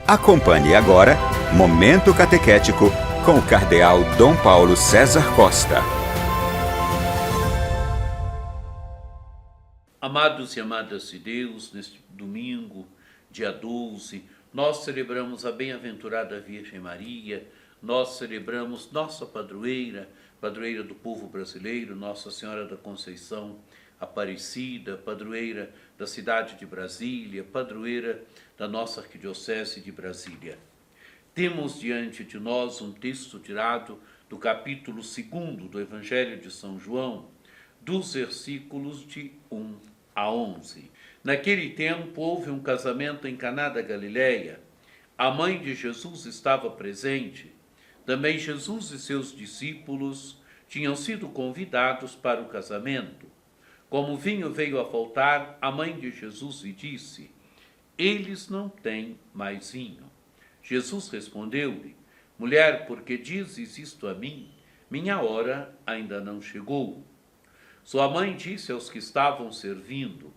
Acompanhe agora Momento Catequético com o Cardeal Dom Paulo César Costa. Amados e amadas de Deus, neste domingo, dia 12, nós celebramos a bem-aventurada Virgem Maria, nós celebramos nossa padroeira, padroeira do povo brasileiro, Nossa Senhora da Conceição Aparecida, padroeira da cidade de Brasília, padroeira da nossa Arquidiocese de Brasília. Temos diante de nós um texto tirado do capítulo 2 do Evangelho de São João, dos versículos de 1 a 11. Naquele tempo houve um casamento em Caná da Galileia. A mãe de Jesus estava presente. Também Jesus e seus discípulos tinham sido convidados para o casamento. Como o vinho veio a faltar, a mãe de Jesus lhe disse: "Eles não têm mais vinho." Jesus respondeu-lhe: "Mulher, por que dizes isto a mim? Minha hora ainda não chegou." Sua mãe disse aos que estavam servindo: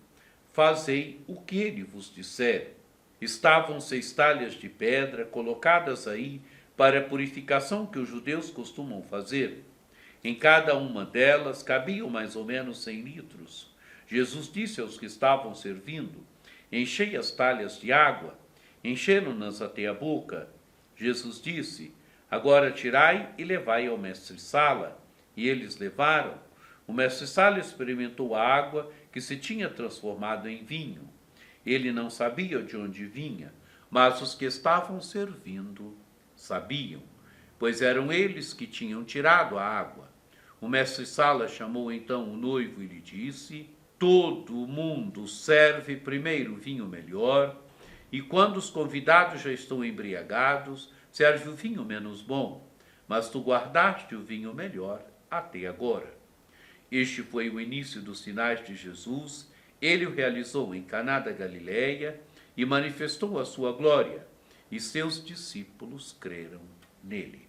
"Fazei o que ele vos disser." Estavam 6 talhas de pedra colocadas aí para a purificação que os judeus costumam fazer. Em cada uma delas cabiam mais ou menos 100 litros. Jesus disse aos que estavam servindo: "Enchei as talhas de água." Encheram-nas até a boca. Jesus disse: "Agora tirai e levai ao mestre-sala." E eles levaram. O mestre-sala experimentou a água que se tinha transformado em vinho. Ele não sabia de onde vinha, mas os que estavam servindo sabiam, pois eram eles que tinham tirado a água. O mestre-sala chamou então o noivo e lhe disse: "Todo mundo serve primeiro o vinho melhor, e quando os convidados já estão embriagados, serve o vinho menos bom, mas tu guardaste o vinho melhor até agora." Este foi o início dos sinais de Jesus. Ele o realizou em Caná da Galileia e manifestou a sua glória, e seus discípulos creram nele.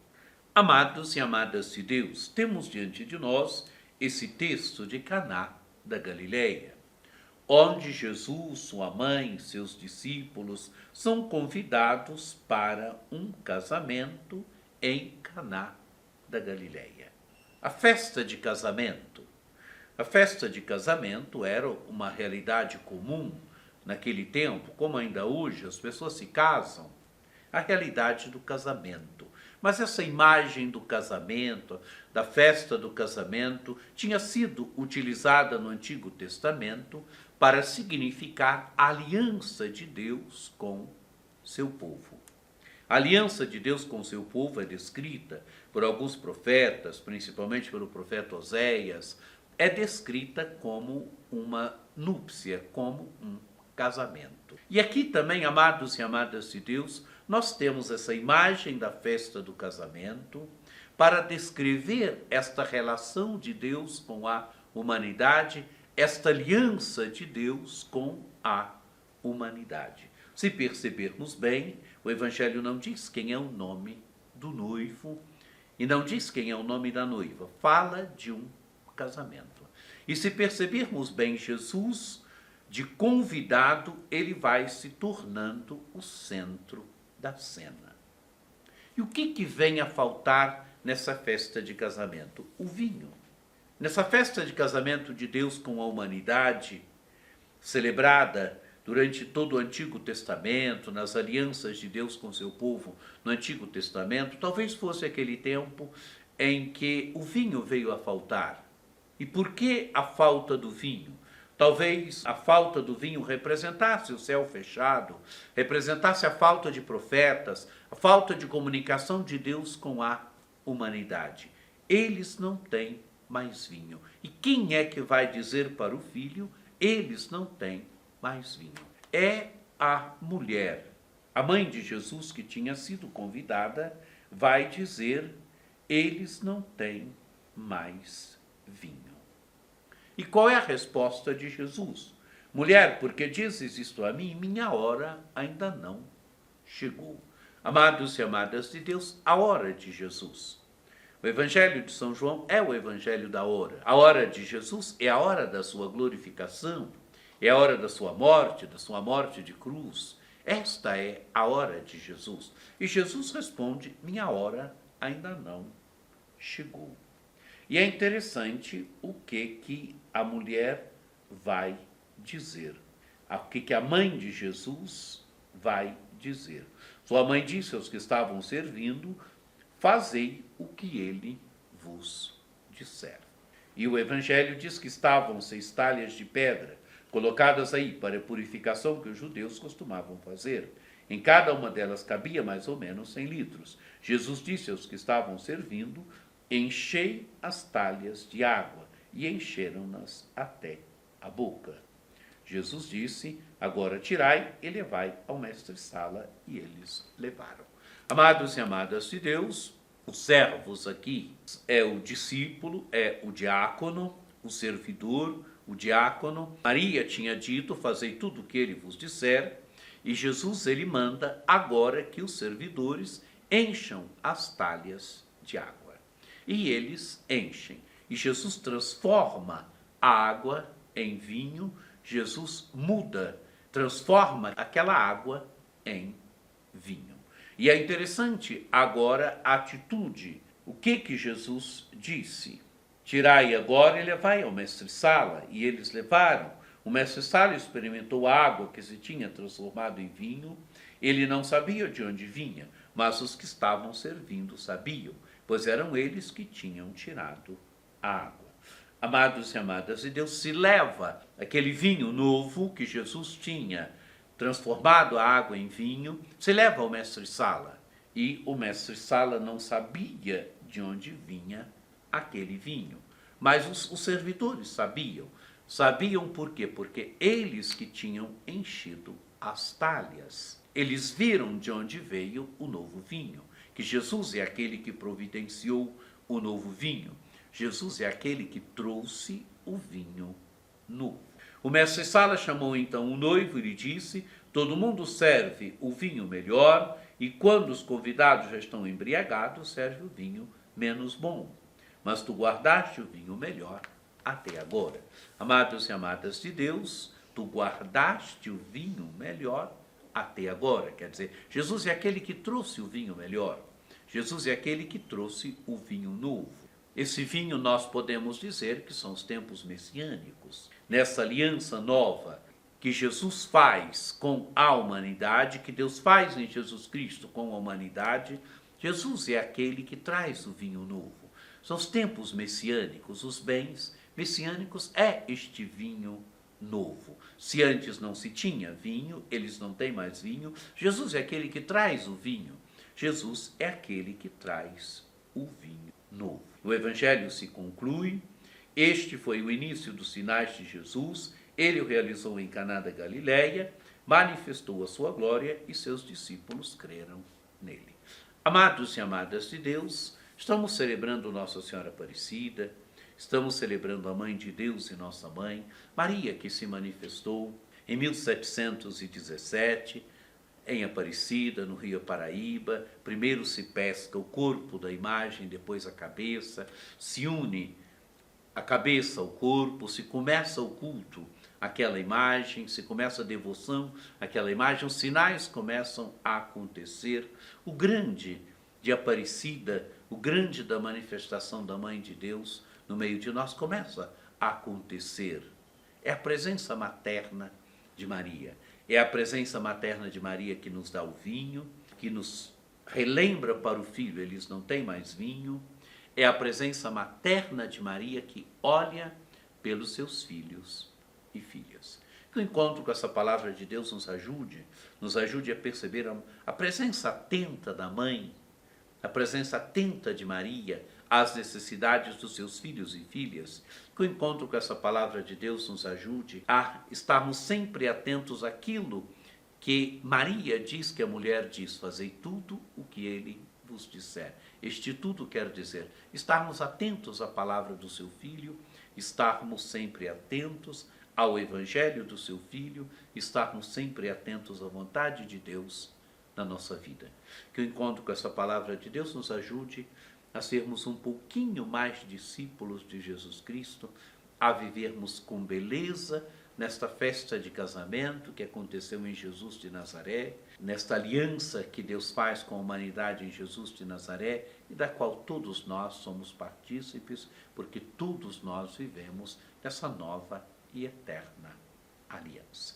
Amados e amadas de Deus, temos diante de nós esse texto de Caná da Galileia, onde Jesus, sua mãe e seus discípulos são convidados para um casamento em Caná da Galileia. A festa de casamento. A festa de casamento era uma realidade comum naquele tempo, como ainda hoje as pessoas se casam, a realidade do casamento. Mas essa imagem do casamento, da festa do casamento, tinha sido utilizada no Antigo Testamento para significar a aliança de Deus com seu povo. A aliança de Deus com seu povo é descrita por alguns profetas, principalmente pelo profeta Oséias, é descrita como uma núpcia, como um casamento. E aqui também, amados e amadas de Deus, nós temos essa imagem da festa do casamento para descrever esta relação de Deus com a humanidade, esta aliança de Deus com a humanidade. Se percebermos bem, o Evangelho não diz quem é o nome do noivo e não diz quem é o nome da noiva. Fala de um casamento. E se percebermos bem, Jesus, de convidado, ele vai se tornando o centro da cena. E o que vem a faltar nessa festa de casamento? O vinho. Nessa festa de casamento de Deus com a humanidade, celebrada durante todo o Antigo Testamento, nas alianças de Deus com seu povo no Antigo Testamento, talvez fosse aquele tempo em que o vinho veio a faltar. E por que a falta do vinho? Talvez a falta do vinho representasse o céu fechado, representasse a falta de profetas, a falta de comunicação de Deus com a humanidade. Eles não têm mais vinho. E quem é que vai dizer para o filho: eles não têm mais vinho? É a mulher. A mãe de Jesus, que tinha sido convidada, vai dizer: eles não têm mais vinho. E qual é a resposta de Jesus? Mulher, por que dizes isto a mim? Minha hora ainda não chegou. Amados e amadas de Deus, a hora de Jesus. O Evangelho de São João é o Evangelho da hora. A hora de Jesus é a hora da sua glorificação, é a hora da sua morte de cruz, Esta é a hora de Jesus. E Jesus responde: minha hora ainda não chegou. E é interessante o que a mulher vai dizer. O que a mãe de Jesus vai dizer. Sua mãe disse aos que estavam servindo: fazei o que ele vos disser. E o Evangelho diz que estavam 6 talhas de pedra, colocadas aí para a purificação que os judeus costumavam fazer. Em cada uma delas cabia mais ou menos 100 litros. Jesus disse aos que estavam servindo: enchei as talhas de água, e encheram-nas até a boca. Jesus disse: agora tirai e levai ao mestre-sala, e eles levaram. Amados e amadas de Deus, os servos aqui é o discípulo, é o diácono, o servidor, o diácono. Maria tinha dito: fazei tudo o que ele vos disser, e Jesus ele manda agora que os servidores encham as talhas de água. E eles enchem. E Jesus transforma a água em vinho, Jesus muda, transforma aquela água em vinho. E é interessante agora a atitude. O que Jesus disse? Tirai agora e levai ao mestre-sala. E eles levaram. O mestre-sala experimentou a água que se tinha transformado em vinho. Ele não sabia de onde vinha, mas os que estavam servindo sabiam, pois eram eles que tinham tirado a água. Amados e amadas de Deus, se leva aquele vinho novo que Jesus tinha transformado a água em vinho, se leva ao mestre-sala. E o mestre-sala não sabia de onde vinha aquele vinho. Mas os servidores sabiam. Sabiam por quê? Porque eles que tinham enchido as talhas. Eles viram de onde veio o novo vinho. Que Jesus é aquele que providenciou o novo vinho. Jesus é aquele que trouxe o vinho novo. O mestre-sala chamou então o noivo e lhe disse: todo mundo serve o vinho melhor, e quando os convidados já estão embriagados, serve o vinho menos bom. Mas tu guardaste o vinho melhor até agora. Amados e amadas de Deus, tu guardaste o vinho melhor até agora. Quer dizer, Jesus é aquele que trouxe o vinho melhor. Jesus é aquele que trouxe o vinho novo. Esse vinho nós podemos dizer que são os tempos messiânicos. Nessa aliança nova que Jesus faz com a humanidade, que Deus faz em Jesus Cristo com a humanidade, Jesus é aquele que traz o vinho novo. São os tempos messiânicos, os bens messiânicos é este vinho novo. Se antes não se tinha vinho, eles não têm mais vinho, Jesus é aquele que traz o vinho. Jesus é aquele que traz o vinho novo. O Evangelho se conclui. Este foi o início dos sinais de Jesus. Ele o realizou em Caná da Galileia, manifestou a sua glória e seus discípulos creram nele. Amados e amadas de Deus, estamos celebrando Nossa Senhora Aparecida, estamos celebrando a Mãe de Deus e Nossa Mãe, Maria, que se manifestou em 1717, em Aparecida, no Rio Paraíba. Primeiro se pesca o corpo da imagem, depois a cabeça, se une a cabeça ao corpo, se começa o culto àquela imagem, se começa a devoção àquela imagem, os sinais começam a acontecer. O grande de Aparecida, o grande da manifestação da Mãe de Deus no meio de nós começa a acontecer. É a presença materna de Maria. É a presença materna de Maria que nos dá o vinho, que nos relembra para o filho, eles não têm mais vinho. É a presença materna de Maria que olha pelos seus filhos e filhas. Que o encontro com essa palavra de Deus nos ajude a perceber a presença atenta da mãe, a presença atenta de Maria às necessidades dos seus filhos e filhas. Que o encontro com essa palavra de Deus nos ajude a estarmos sempre atentos àquilo que Maria diz que a mulher diz: fazei tudo o que ele vos disser. Este tudo quer dizer estarmos atentos à palavra do seu filho, estarmos sempre atentos ao evangelho do seu filho, estarmos sempre atentos à vontade de Deus na nossa vida. Que o encontro com essa palavra de Deus nos ajude a sermos um pouquinho mais discípulos de Jesus Cristo, a vivermos com beleza nesta festa de casamento que aconteceu em Jesus de Nazaré, nesta aliança que Deus faz com a humanidade em Jesus de Nazaré e da qual todos nós somos partícipes, porque todos nós vivemos nessa nova e eterna aliança.